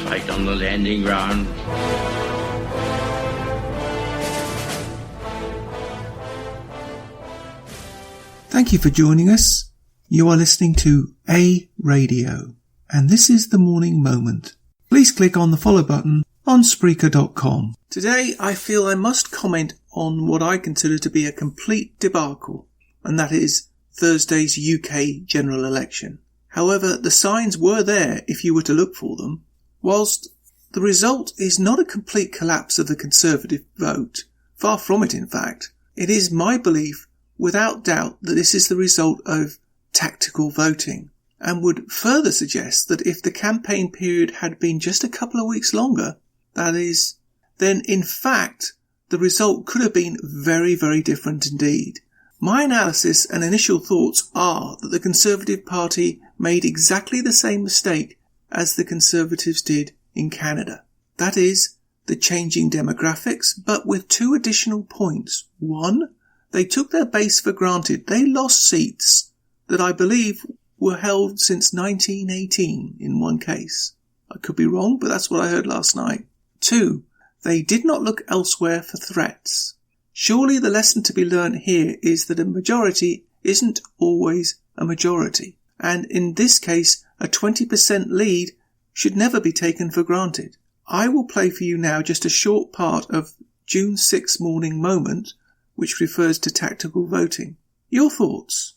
Tight on the landing ground. Thank you for joining us. You are listening to A Radio, and this is the Morning Moment. Please click on the follow button on Spreaker.com. Today I feel I must comment on what I consider to be a complete debacle, and that is Thursday's UK general election. However, the signs were there if you were to look for them. Whilst the result is not a complete collapse of the Conservative vote, far from it in fact, it is my belief without doubt that this is the result of tactical voting, and would further suggest that if the campaign period had been just a couple of weeks longer, that is, then in fact the result could have been very, very different indeed. My analysis and initial thoughts are that the Conservative Party made exactly the same mistake as the Conservatives did in Canada. That is, the changing demographics, but with two additional points. One, they took their base for granted. They lost seats that I believe were held since 1918 in one case. I could be wrong, but that's what I heard last night. Two, they did not look elsewhere for threats. Surely the lesson to be learnt here is that a majority isn't always a majority. And in this case, a 20% lead should never be taken for granted. I will play for you now just a short part of June 6 Morning Moment, which refers to tactical voting. Your thoughts?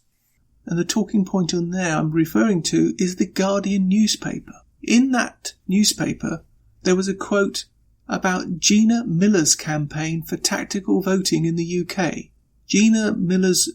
And the talking point on there I'm referring to is the Guardian newspaper. In that newspaper, there was a quote about Gina Miller's campaign for tactical voting in the UK. Gina Miller's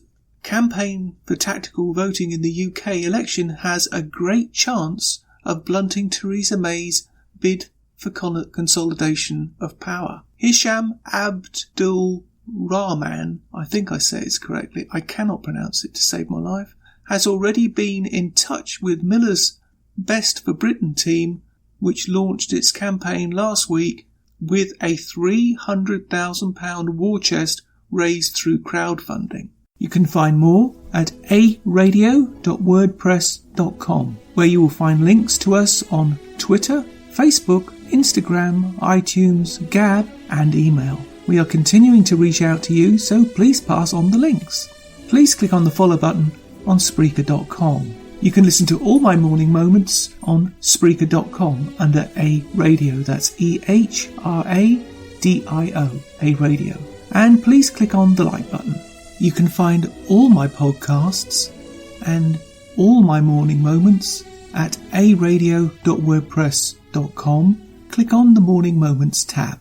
campaign for tactical voting in the UK election has a great chance of blunting Theresa May's bid for consolidation of power. Hisham Abdul Rahman, I think I say it correctly, I cannot pronounce it to save my life, has already been in touch with Miller's Best for Britain team, which launched its campaign last week with a £300,000 war chest raised through crowdfunding. You can find more at aradio.wordpress.com, where you will find links to us on Twitter, Facebook, Instagram, iTunes, Gab and email. We are continuing to reach out to you, so please pass on the links. Please click on the follow button on Spreaker.com. You can listen to all my morning moments on Spreaker.com under A Radio. That's EHRADIO, A Radio. And please click on the like button. You can find all my podcasts and all my morning moments at aradio.wordpress.com. Click on the Morning Moments tab.